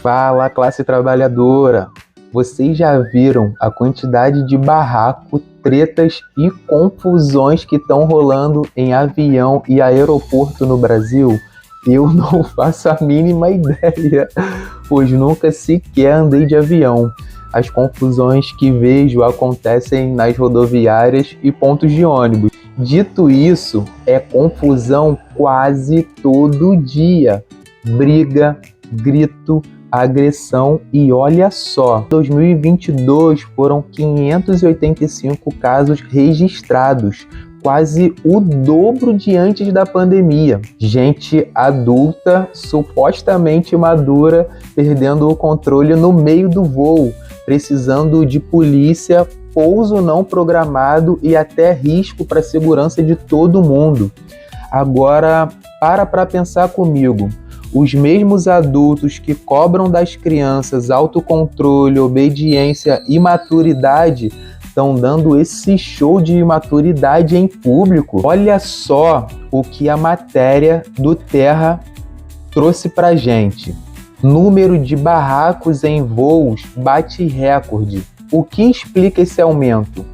Fala, classe trabalhadora! Vocês já viram a quantidade de barraco, tretas e confusões que estão rolando em avião e aeroporto no Brasil? Eu não faço a mínima ideia, pois nunca sequer andei de avião. As confusões que vejo acontecem nas rodoviárias e pontos de ônibus. Dito isso, é confusão quase todo dia. Briga, grito, agressão e olha só, em 2022 foram 585 casos registrados, quase o dobro de antes da pandemia. Gente adulta, supostamente madura, perdendo o controle no meio do voo, precisando de polícia, pouso não programado e até risco para a segurança de todo mundo. Agora, para pensar comigo. Os mesmos adultos que cobram das crianças autocontrole, obediência e maturidade estão dando esse show de imaturidade em público. Olha só o que a matéria do Terra trouxe pra gente. Número de barracos em voos bate recorde. O que explica esse aumento?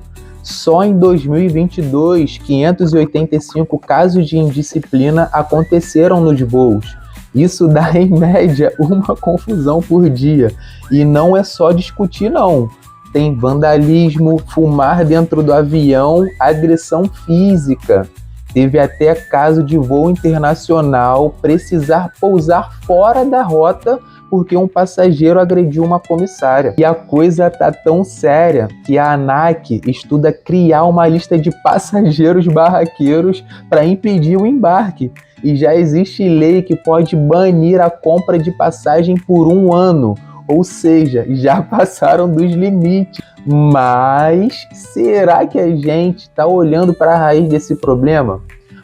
Só em 2022, 585 casos de indisciplina aconteceram nos voos. Isso dá, em média, uma confusão por dia. E não é só discutir, não. Tem vandalismo, fumar dentro do avião, agressão física. Teve até caso de voo internacional precisar pousar fora da rota porque um passageiro agrediu uma comissária. E a coisa tá tão séria que a ANAC estuda criar uma lista de passageiros barraqueiros para impedir o embarque. E já existe lei que pode banir a compra de passagem por 1 ano. Ou seja, já passaram dos limites. Mas será que a gente está olhando para a raiz desse problema?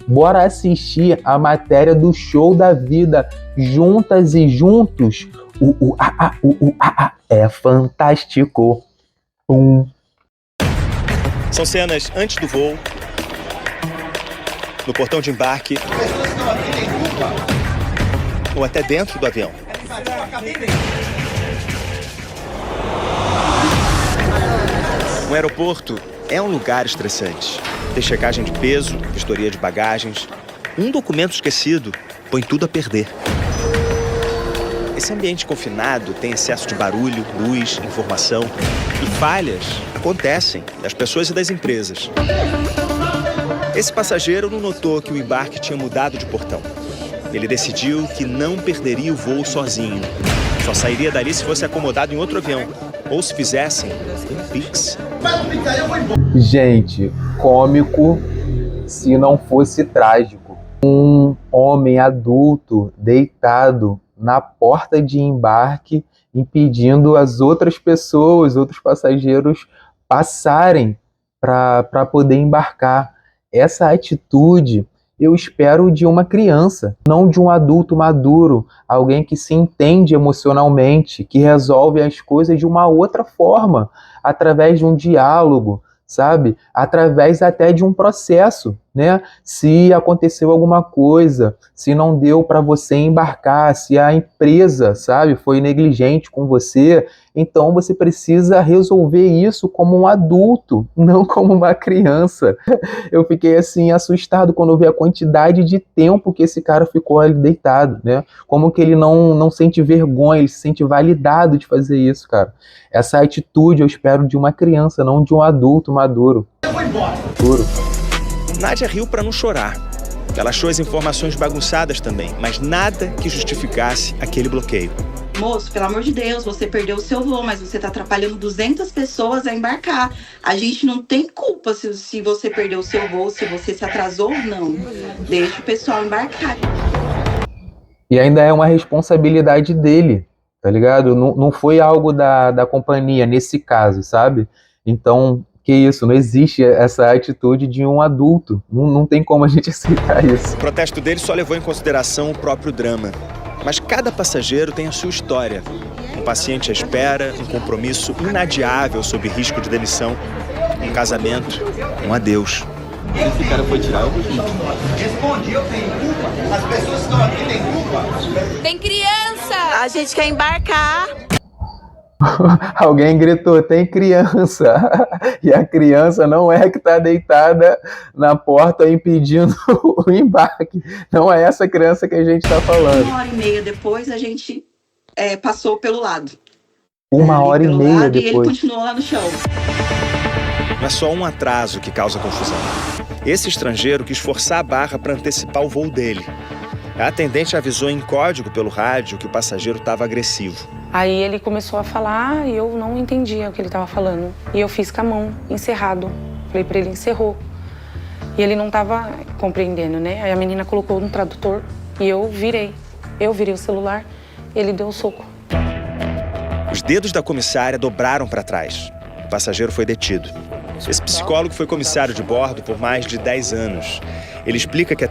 Bora assistir a matéria do Show da Vida, Juntas e Juntos. É fantástico. São cenas antes do voo, no portão de embarque, ou até dentro do avião. Um aeroporto é um lugar estressante. Tem checagem de peso, vistoria de bagagens. Um documento esquecido põe tudo a perder. Esse ambiente confinado tem excesso de barulho, luz, informação. E falhas acontecem das pessoas e das empresas. Esse passageiro não notou que o embarque tinha mudado de portão. Ele decidiu que não perderia o voo sozinho. Só sairia dali se fosse acomodado em outro avião. Ou se fizessem um Pix. Gente, cômico se não fosse trágico. Um homem adulto deitado na porta de embarque, impedindo as outras pessoas, outros passageiros passarem para poder embarcar. Essa atitude eu espero de uma criança, não de um adulto maduro, alguém que se entende emocionalmente, que resolve as coisas de uma outra forma, através de um diálogo, sabe? Através até de um processo, né? Se aconteceu alguma coisa, se não deu para você embarcar, se a empresa, sabe, foi negligente com você, então você precisa resolver isso como um adulto, não como uma criança. Eu fiquei assim assustado quando eu vi a quantidade de tempo que esse cara ficou ali deitado, né? Como que ele não sente vergonha, ele se sente validado de fazer isso, cara. Essa atitude eu espero de uma criança, não de um adulto maduro. Eu vou embora. Juro. Nádia riu para não chorar. Ela achou as informações bagunçadas também, mas nada que justificasse aquele bloqueio. Moço, pelo amor de Deus, você perdeu o seu voo, mas você tá atrapalhando 200 pessoas a embarcar. A gente não tem culpa se você perdeu o seu voo, se você se atrasou ou não. Deixa o pessoal embarcar. E ainda é uma responsabilidade dele, tá ligado? Não foi algo da companhia nesse caso, sabe? Então, que isso, não existe essa atitude de um adulto. Não tem como a gente aceitar isso. O protesto dele só levou em consideração o próprio drama. Mas cada passageiro tem a sua história. Um paciente à espera, um compromisso inadiável sob risco de demissão, um casamento, um adeus. Esse cara foi tirar o Responde, eu tenho culpa? As pessoas que estão aqui têm culpa? Tem criança! A gente quer embarcar. Alguém gritou, tem criança. E a criança não é que está deitada na porta impedindo o embarque. Não é essa criança que a gente está falando. 1h30 depois, a gente passou pelo lado. 1h30 depois. E ele continuou lá no chão. Não é só um atraso que causa confusão. Esse estrangeiro quis forçar a barra para antecipar o voo dele. A atendente avisou em código pelo rádio que o passageiro estava agressivo. Aí ele começou a falar e eu não entendia o que ele estava falando. E eu fiz com a mão, encerrado. Falei para ele, encerrou. E ele não estava compreendendo, né? Aí a menina colocou no tradutor e eu virei. Eu virei o celular, ele deu um soco. Os dedos da comissária dobraram para trás. O passageiro foi detido. Esse psicólogo foi comissário de bordo por mais de 10 anos. Ele explica que a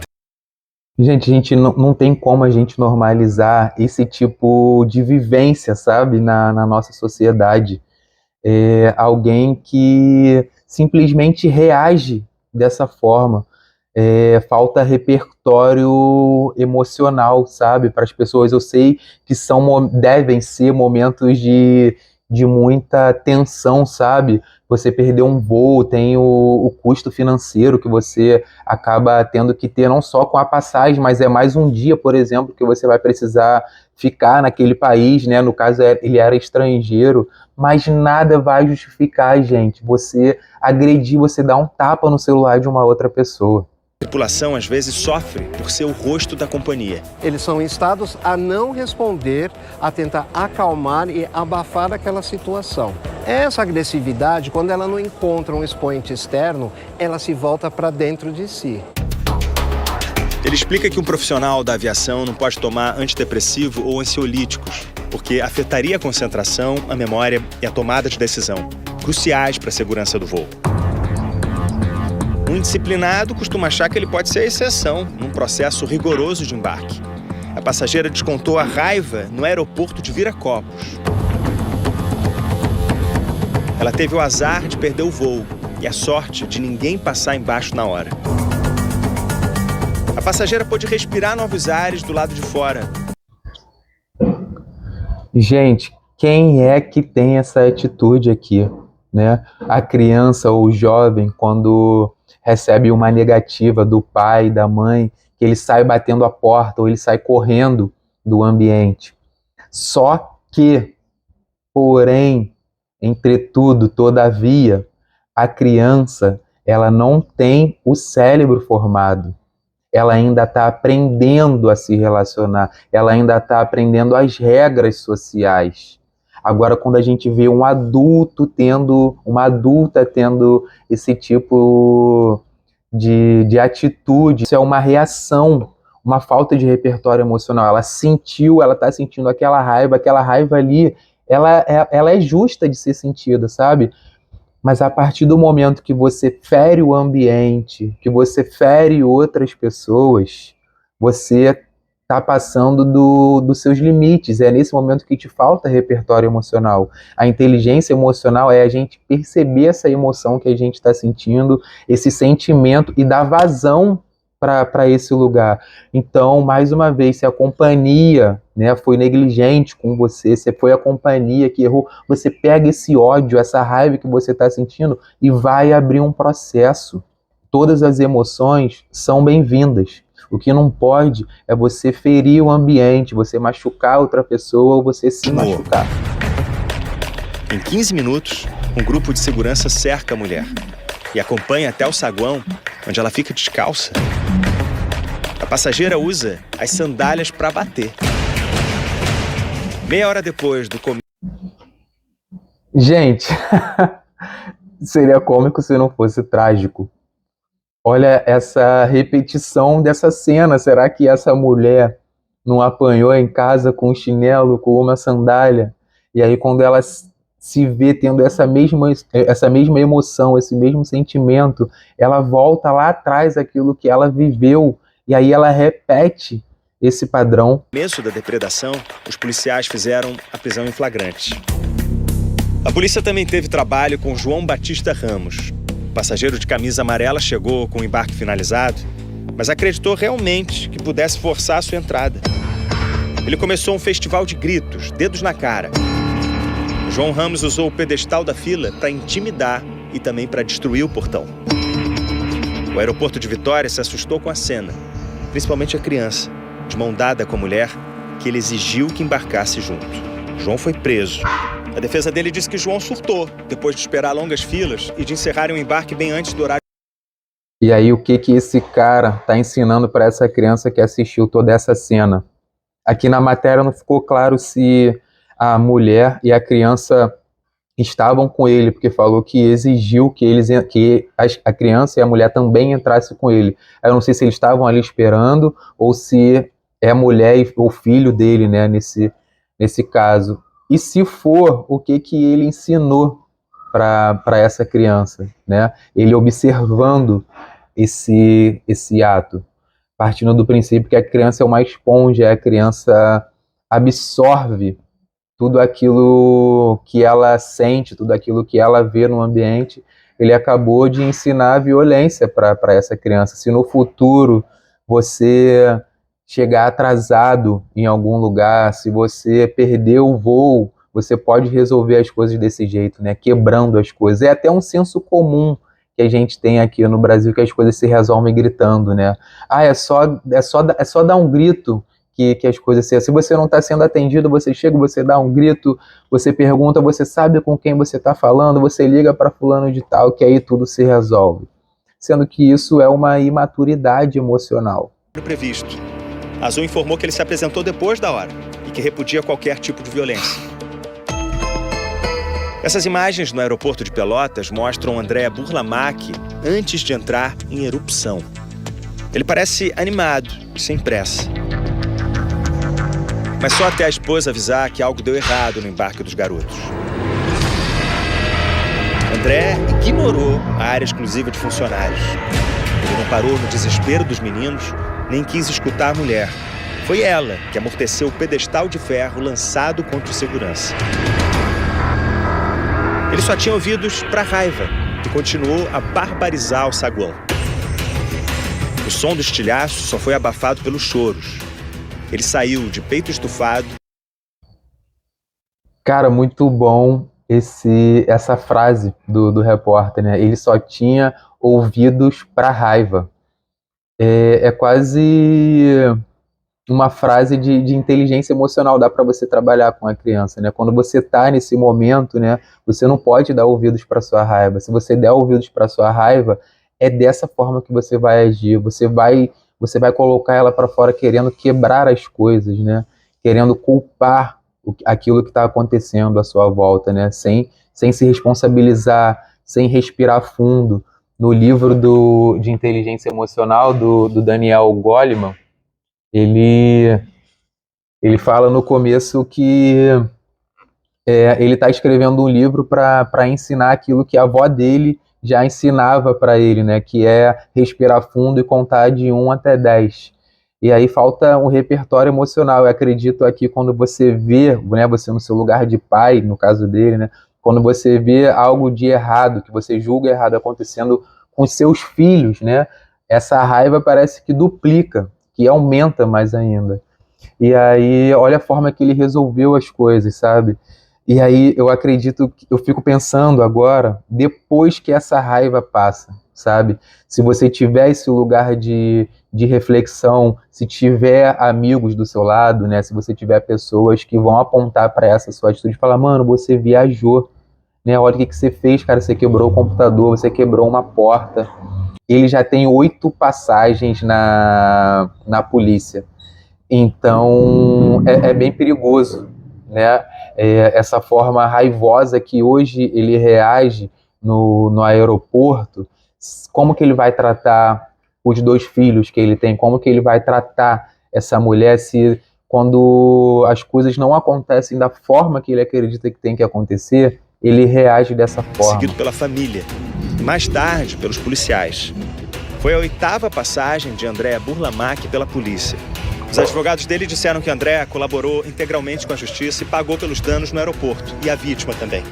Gente, a gente não tem como a gente normalizar esse tipo de vivência, sabe, na nossa sociedade. Alguém que simplesmente reage dessa forma. Falta repertório emocional, sabe, para as pessoas. Eu sei que devem ser momentos de muita tensão, sabe? Você perder um voo, tem o custo financeiro que você acaba tendo que ter, não só com a passagem, mas é mais um dia, por exemplo, que você vai precisar ficar naquele país, né? No caso, ele era estrangeiro, mas nada vai justificar, gente, você agredir, você dar um tapa no celular de uma outra pessoa. A tripulação, às vezes, sofre por ser o rosto da companhia. Eles são instados a não responder, a tentar acalmar e abafar aquela situação. Essa agressividade, quando ela não encontra um expoente externo, ela se volta para dentro de si. Ele explica que um profissional da aviação não pode tomar antidepressivo ou ansiolíticos, porque afetaria a concentração, a memória e a tomada de decisão, cruciais para a segurança do voo. Um indisciplinado costuma achar que ele pode ser a exceção num processo rigoroso de embarque. A passageira descontou a raiva no aeroporto de Viracopos. Ela teve o azar de perder o voo e a sorte de ninguém passar embaixo na hora. A passageira pôde respirar novos ares do lado de fora. Gente, quem é que tem essa atitude aqui, né? A criança ou o jovem, quando recebe uma negativa do pai, da mãe, que ele sai batendo a porta ou ele sai correndo do ambiente. Só que, porém, entretudo, todavia, a criança, ela não tem o cérebro formado. Ela ainda está aprendendo a se relacionar, ela ainda está aprendendo as regras sociais. Agora, quando a gente vê uma adulta tendo esse tipo de atitude, isso é uma reação, uma falta de repertório emocional. Ela está sentindo aquela raiva ali, ela é justa de ser sentida, sabe? Mas a partir do momento que você fere o ambiente, que você fere outras pessoas, você está passando dos seus limites. É nesse momento que te falta repertório emocional. A inteligência emocional é a gente perceber essa emoção que a gente está sentindo, esse sentimento, e dar vazão para esse lugar. Então, mais uma vez, se a companhia, né, foi negligente com você, se foi a companhia que errou, você pega esse ódio, essa raiva que você está sentindo e vai abrir um processo. Todas as emoções são bem-vindas. O que não pode é você ferir o ambiente, você machucar outra pessoa ou você se machucar. Em 15 minutos, um grupo de segurança cerca a mulher e acompanha até o saguão, onde ela fica descalça. A passageira usa as sandálias para bater. Meia hora depois do Gente, seria cômico se não fosse trágico. Olha essa repetição dessa cena. Será que essa mulher não apanhou em casa com um chinelo, com uma sandália? E aí, quando ela se vê tendo essa mesma emoção, esse mesmo sentimento, ela volta lá atrás aquilo que ela viveu, e aí ela repete esse padrão. No começo da depredação, os policiais fizeram a prisão em flagrante. A polícia também teve trabalho com João Batista Ramos. O passageiro de camisa amarela chegou com o embarque finalizado, mas acreditou realmente que pudesse forçar a sua entrada. Ele começou um festival de gritos, dedos na cara. João Ramos usou o pedestal da fila para intimidar e também para destruir o portão. O aeroporto de Vitória se assustou com a cena, principalmente a criança, de mão dada com a mulher, que ele exigiu que embarcasse junto. João foi preso. A defesa dele disse que João surtou, depois de esperar longas filas e de encerrarem o embarque bem antes do horário. E aí, o que esse cara tá ensinando para essa criança que assistiu toda essa cena? Aqui na matéria não ficou claro se a mulher e a criança estavam com ele, porque falou que exigiu que a criança e a mulher também entrassem com ele. Eu não sei se eles estavam ali esperando ou se é a mulher ou o filho dele, né, nesse caso. E se for, o que ele ensinou para essa criança, né? Ele observando esse ato, partindo do princípio que a criança é uma esponja, a criança absorve tudo aquilo que ela sente, tudo aquilo que ela vê no ambiente. Ele acabou de ensinar a violência para essa criança. Se no futuro você chegar atrasado em algum lugar, se você perder o voo, você pode resolver as coisas desse jeito, né? Quebrando as coisas. É até um senso comum que a gente tem aqui no Brasil, que as coisas se resolvem gritando, né? É só dar um grito que as coisas se... Se você não está sendo atendido, você chega, você dá um grito, você pergunta, você sabe com quem você está falando, você liga para fulano de tal, que aí tudo se resolve. Sendo que isso é uma imaturidade emocional. Previsto. Azul informou que ele se apresentou depois da hora e que repudia qualquer tipo de violência. Essas imagens no aeroporto de Pelotas mostram André Burlamac antes de entrar em erupção. Ele parece animado e sem pressa. Mas só até a esposa avisar que algo deu errado no embarque dos garotos. André ignorou a área exclusiva de funcionários. Ele não parou no desespero dos meninos, nem quis escutar a mulher. Foi ela que amorteceu o pedestal de ferro lançado contra o segurança. Ele só tinha ouvidos para raiva e continuou a barbarizar o saguão. O som do estilhaço só foi abafado pelos choros. Ele saiu de peito estufado. Cara, muito bom essa frase do repórter, né? Ele só tinha ouvidos para raiva. É quase uma frase de inteligência emocional, dá para você trabalhar com a criança, né? Quando você está nesse momento, né, você não pode dar ouvidos para sua raiva. Se você der ouvidos para sua raiva, é dessa forma que você vai agir. Você vai colocar ela para fora querendo quebrar as coisas, né? Querendo culpar aquilo que está acontecendo à sua volta, né? Sem se responsabilizar, sem respirar fundo. No livro de inteligência emocional do Daniel Goleman, ele fala no começo que ele está escrevendo um livro para ensinar aquilo que a avó dele já ensinava para ele, né, que é respirar fundo e contar de 1 até 10. E aí falta um repertório emocional. Eu acredito aqui, quando você vê, né, você no seu lugar de pai, no caso dele, né, quando você vê algo de errado, que você julga errado acontecendo com seus filhos, né, essa raiva parece que duplica, que aumenta mais ainda. E aí, olha a forma que ele resolveu as coisas, sabe? E aí eu acredito, eu fico pensando agora, depois que essa raiva passa, sabe? Se você tiver esse lugar de reflexão, se tiver amigos do seu lado, né? Se você tiver pessoas que vão apontar para essa sua atitude e falar, mano, você viajou, né? Olha o que você fez, cara, você quebrou o computador, você quebrou uma porta. Ele já tem 8 passagens na polícia. Então, é bem perigoso, né? Essa forma raivosa que hoje ele reage no aeroporto, como que ele vai tratar os 2 filhos que ele tem, como que ele vai tratar essa mulher se quando as coisas não acontecem da forma que ele acredita que tem que acontecer, ele reage dessa forma. Seguido pela família e mais tarde pelos policiais. Foi a 8ª passagem de André Burlamac pela polícia. Os advogados dele disseram que André colaborou integralmente com a justiça e pagou pelos danos no aeroporto, e a vítima também.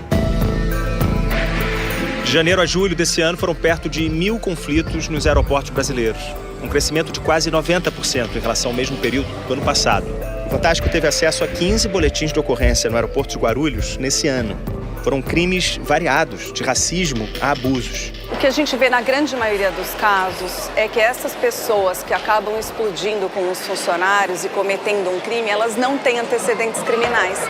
De janeiro a julho desse ano foram perto de 1.000 conflitos nos aeroportos brasileiros, um crescimento de quase 90% em relação ao mesmo período do ano passado. Fantástico teve acesso a 15 boletins de ocorrência no aeroporto de Guarulhos nesse ano. Foram crimes variados, de racismo a abusos. O que a gente vê na grande maioria dos casos é que essas pessoas que acabam explodindo com os funcionários e cometendo um crime, elas não têm antecedentes criminais.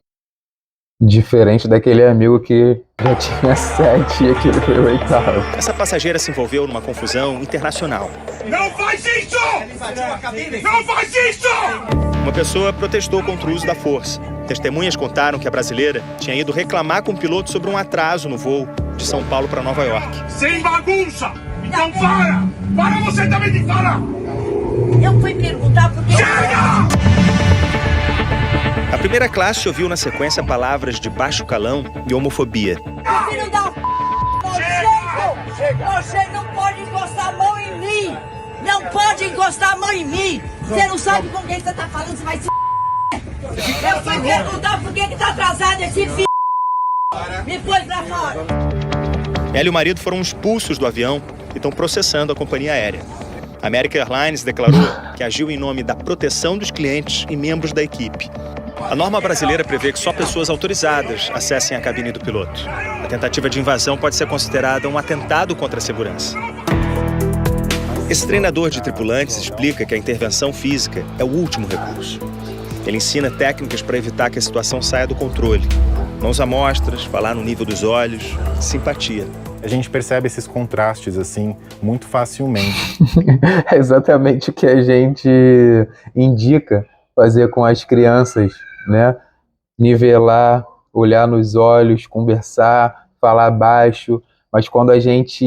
Diferente daquele amigo que já tinha 7 e aquele foi o 8º. Essa passageira se envolveu numa confusão internacional. Não faz isso! Não faz isso! Uma pessoa protestou contra o uso da força. Testemunhas contaram que a brasileira tinha ido reclamar com o piloto sobre um atraso no voo de São Paulo para Nova York. Sem bagunça! Então para! Para você também de falar! Eu fui perguntar por que... Chega! A primeira classe ouviu na sequência palavras de baixo calão e homofobia. Filho da p... Você não pode encostar a mão em mim! Não pode encostar a mão em mim! Você não sabe com quem você tá falando, você vai se... Eu fui perguntar por que tá atrasado esse filho. Me pôs pra fora. Ela e o marido foram expulsos do avião e estão processando a companhia aérea. A American Airlines declarou que agiu em nome da proteção dos clientes e membros da equipe. A norma brasileira prevê que só pessoas autorizadas acessem a cabine do piloto. A tentativa de invasão pode ser considerada um atentado contra a segurança. Esse treinador de tripulantes explica que a intervenção física é o último recurso. Ele ensina técnicas para evitar que a situação saia do controle. Mãos à mostras, falar no nível dos olhos, simpatia. A gente percebe esses contrastes, assim, muito facilmente. É exatamente o que a gente indica fazer com as crianças, né? Nivelar, olhar nos olhos, conversar, falar baixo. Mas quando a gente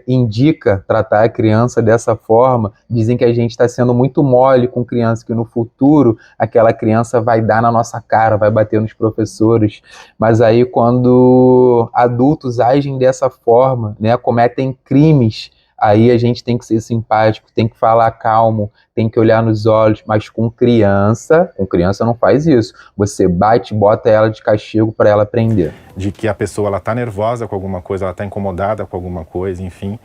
indica tratar a criança dessa forma, dizem que a gente está sendo muito mole com criança, que no futuro aquela criança vai dar na nossa cara, vai bater nos professores. Mas aí quando adultos agem dessa forma, né, cometem crimes, aí a gente tem que ser simpático, tem que falar calmo, tem que olhar nos olhos, mas com criança não faz isso. Você bate, bota ela de castigo para ela aprender. De que a pessoa ela está nervosa com alguma coisa, ela está incomodada com alguma coisa, enfim.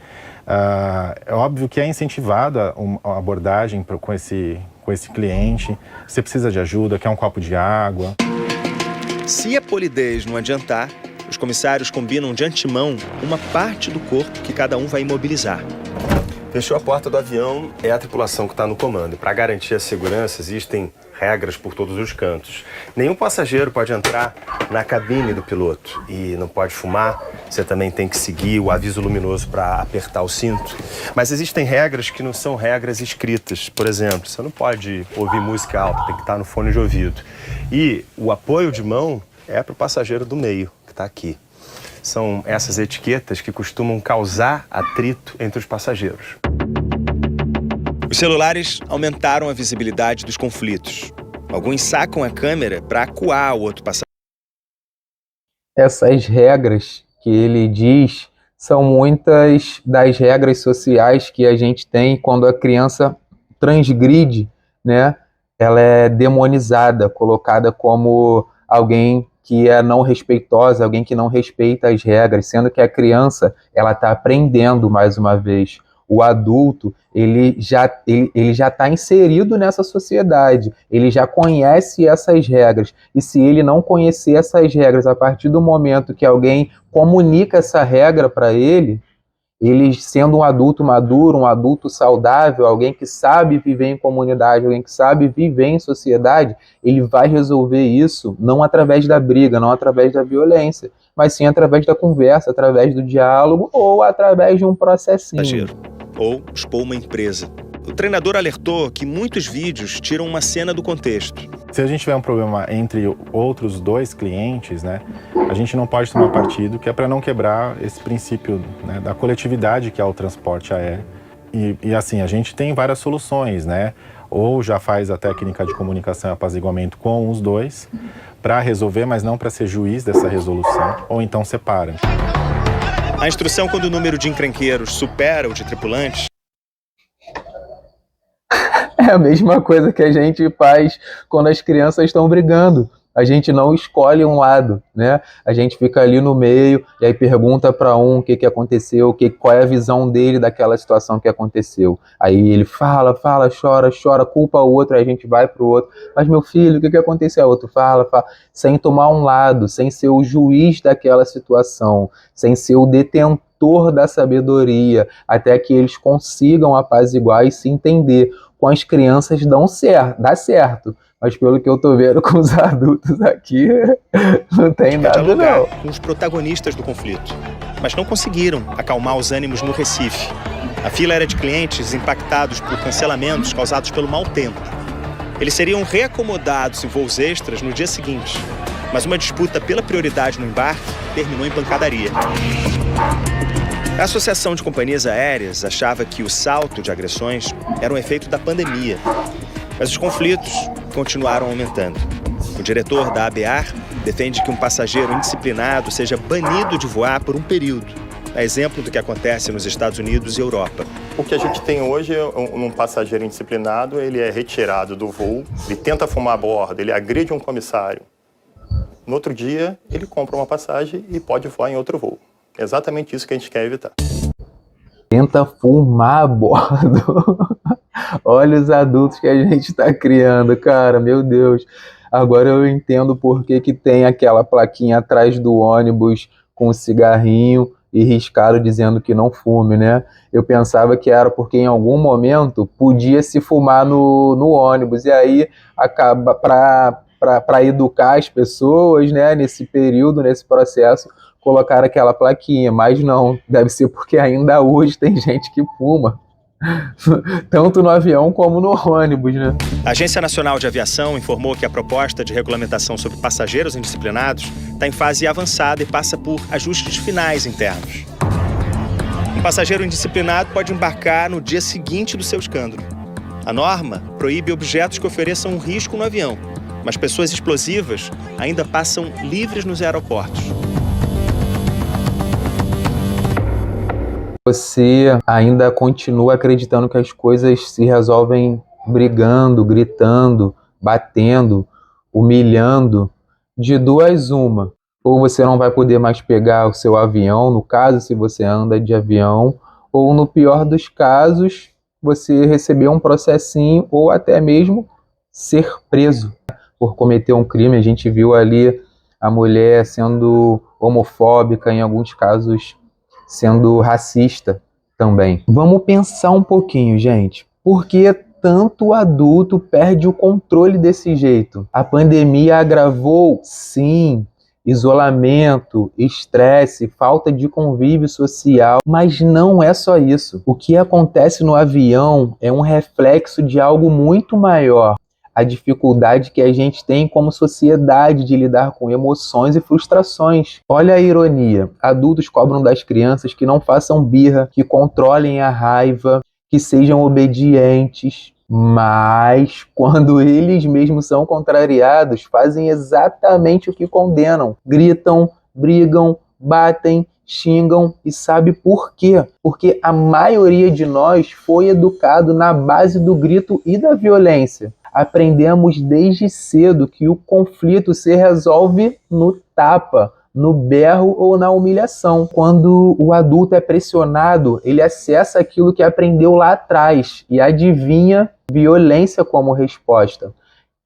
É óbvio que é incentivada a abordagem com esse cliente. Você precisa de ajuda, quer um copo de água. Se a polidez não adiantar, os comissários combinam de antemão uma parte do corpo que cada um vai imobilizar. Fechou a porta do avião, é a tripulação que está no comando. E para garantir a segurança, existem regras por todos os cantos. Nenhum passageiro pode entrar na cabine do piloto e não pode fumar. Você também tem que seguir o aviso luminoso para apertar o cinto. Mas existem regras que não são regras escritas. Por exemplo, você não pode ouvir música alta, tem que estar no fone de ouvido. E o apoio de mão é para o passageiro do meio, que está aqui. São essas etiquetas que costumam causar atrito entre os passageiros. Os celulares aumentaram a visibilidade dos conflitos. Alguns sacam a câmera para acuar o outro passageiro. Essas regras que ele diz são muitas das regras sociais que a gente tem quando a criança transgride, né? Ela é demonizada, colocada como alguém que é não respeitosa, alguém que não respeita as regras, sendo que a criança ela está aprendendo mais uma vez. O adulto ele já está inserido nessa sociedade, ele já conhece essas regras, e se ele não conhecer essas regras a partir do momento que alguém comunica essa regra para ele sendo um adulto maduro, um adulto saudável, alguém que sabe viver em comunidade, alguém que sabe viver em sociedade, ele vai resolver isso não através da briga, não através da violência, mas sim através da conversa, através do diálogo ou através de um processinho. Ou expor uma empresa. O treinador alertou que muitos vídeos tiram uma cena do contexto. Se a gente tiver um problema entre outros 2 clientes, né, a gente não pode tomar partido, que é para não quebrar esse princípio, né, da coletividade que é o transporte aéreo. E assim, a gente tem várias soluções, né? Ou já faz a técnica de comunicação e apaziguamento com os 2 para resolver, mas não para ser juiz dessa resolução, ou então separa. A instrução, quando o número de encrenqueiros supera o de tripulantes, é a mesma coisa que a gente faz quando as crianças estão brigando. A gente não escolhe um lado, né? A gente fica ali no meio e aí pergunta para um o que aconteceu, qual é a visão dele daquela situação que aconteceu. Aí ele fala, chora, culpa o outro, aí a gente vai pro outro. Mas meu filho, o que aconteceu? O outro fala, sem tomar um lado, sem ser o juiz daquela situação, sem ser o detentor da sabedoria, até que eles consigam apaziguar e se entender. Com as crianças dá certo. Mas pelo que eu tô vendo com os adultos aqui, não tem nada não. Com os protagonistas do conflito, mas não conseguiram acalmar os ânimos no Recife. A fila era de clientes impactados por cancelamentos causados pelo mau tempo. Eles seriam reacomodados em voos extras no dia seguinte, mas uma disputa pela prioridade no embarque terminou em pancadaria. A Associação de Companhias Aéreas achava que o salto de agressões era um efeito da pandemia, mas os conflitos continuaram aumentando. O diretor da ABAR defende que um passageiro indisciplinado seja banido de voar por um período, a exemplo do que acontece nos Estados Unidos e Europa. O que a gente tem hoje é um passageiro indisciplinado, ele é retirado do voo, ele tenta fumar a bordo, ele agride um comissário. No outro dia, ele compra uma passagem e pode voar em outro voo. É exatamente isso que a gente quer evitar. Tenta fumar a bordo. Olha os adultos que a gente está criando, cara, meu Deus. Agora eu entendo por que tem aquela plaquinha atrás do ônibus com o cigarrinho e riscado dizendo que não fume, né? Eu pensava que era porque em algum momento podia se fumar no ônibus, e aí acaba para educar as pessoas, né, nesse período, nesse processo, colocar aquela plaquinha, mas não, deve ser porque ainda hoje tem gente que fuma, tanto no avião como no ônibus, né? A Agência Nacional de Aviação informou que a proposta de regulamentação sobre passageiros indisciplinados está em fase avançada e passa por ajustes finais internos. Um passageiro indisciplinado pode embarcar no dia seguinte do seu escândalo. A norma proíbe objetos que ofereçam um risco no avião, mas pessoas explosivas ainda passam livres nos aeroportos. Você ainda continua acreditando que as coisas se resolvem brigando, gritando, batendo, humilhando? De duas uma. Ou você não vai poder mais pegar o seu avião, no caso, se você anda de avião, ou no pior dos casos, você receber um processinho ou até mesmo ser preso por cometer um crime. A gente viu ali a mulher sendo homofóbica, em alguns casos sendo racista também. Vamos pensar um pouquinho, gente. Por que tanto adulto perde o controle desse jeito? A pandemia agravou? Sim. Isolamento, estresse, falta de convívio social, mas não é só isso. O que acontece no avião é um reflexo de algo muito maior. A dificuldade que a gente tem como sociedade de lidar com emoções e frustrações. Olha a ironia, adultos cobram das crianças que não façam birra, que controlem a raiva, que sejam obedientes, mas quando eles mesmos são contrariados, fazem exatamente o que condenam. Gritam, brigam, batem, xingam, e sabe por quê? Porque a maioria de nós foi educado na base do grito e da violência. Aprendemos desde cedo que o conflito se resolve no tapa, no berro ou na humilhação. Quando o adulto é pressionado, ele acessa aquilo que aprendeu lá atrás e adivinha violência como resposta.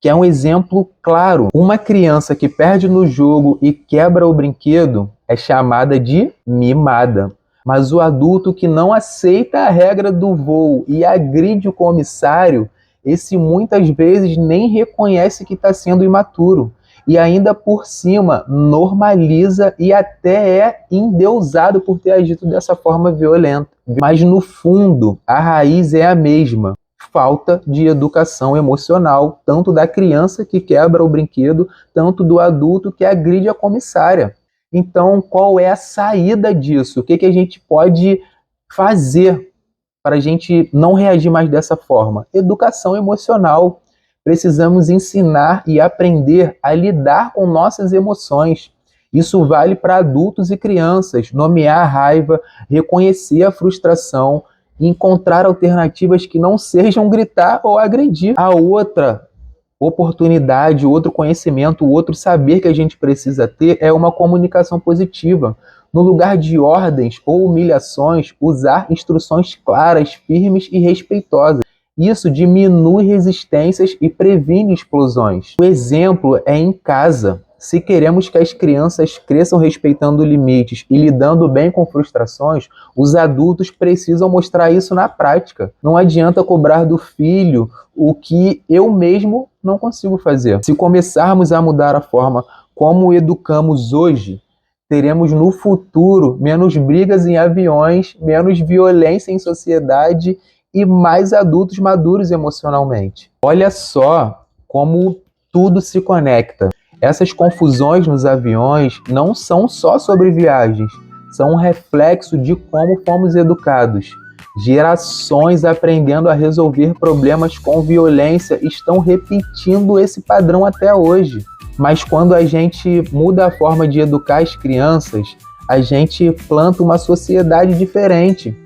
Que é um exemplo claro. Uma criança que perde no jogo e quebra o brinquedo é chamada de mimada. Mas o adulto que não aceita a regra do voo e agride o comissário, esse muitas vezes nem reconhece que está sendo imaturo. E ainda por cima normaliza e até é endeusado por ter agido dessa forma violenta. Mas no fundo, a raiz é a mesma. Falta de educação emocional, tanto da criança que quebra o brinquedo, tanto do adulto que agride a comissária. Então, qual é a saída disso? O que a gente pode fazer para a gente não reagir mais dessa forma? Educação emocional. Precisamos ensinar e aprender a lidar com nossas emoções. Isso vale para adultos e crianças. Nomear a raiva, reconhecer a frustração, encontrar alternativas que não sejam gritar ou agredir. A outra oportunidade, outro conhecimento, outro saber que a gente precisa ter é uma comunicação positiva. No lugar de ordens ou humilhações, usar instruções claras, firmes e respeitosas. Isso diminui resistências e previne explosões. O exemplo é em casa. Se queremos que as crianças cresçam respeitando limites e lidando bem com frustrações, os adultos precisam mostrar isso na prática. Não adianta cobrar do filho o que eu mesmo não consigo fazer. Se começarmos a mudar a forma como educamos hoje, teremos no futuro menos brigas em aviões, menos violência em sociedade e mais adultos maduros emocionalmente. Olha só como tudo se conecta. Essas confusões nos aviões não são só sobre viagens, são um reflexo de como fomos educados. Gerações aprendendo a resolver problemas com violência estão repetindo esse padrão até hoje. Mas quando a gente muda a forma de educar as crianças, a gente planta uma sociedade diferente.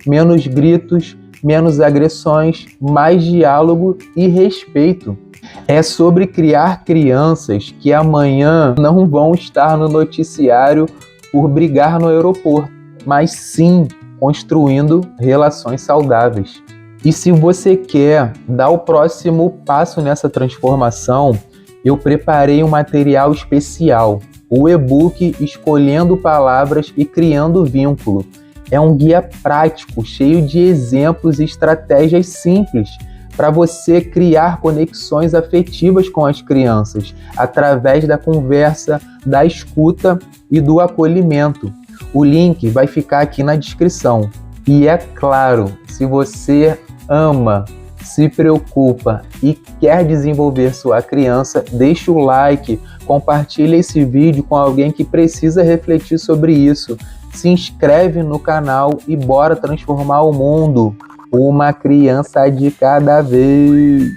Menos gritos, menos agressões, mais diálogo e respeito. É sobre criar crianças que amanhã não vão estar no noticiário por brigar no aeroporto, mas sim construindo relações saudáveis. E se você quer dar o próximo passo nessa transformação, eu preparei um material especial, o e-book Escolhendo Palavras e Criando Vínculo. É um guia prático, cheio de exemplos e estratégias simples para você criar conexões afetivas com as crianças, através da conversa, da escuta e do acolhimento. O link vai ficar aqui na descrição. E é claro, se você ama, se preocupa e quer desenvolver sua criança, deixa o like, compartilha esse vídeo com alguém que precisa refletir sobre isso. Se inscreve no canal e bora transformar o mundo, uma criança de cada vez.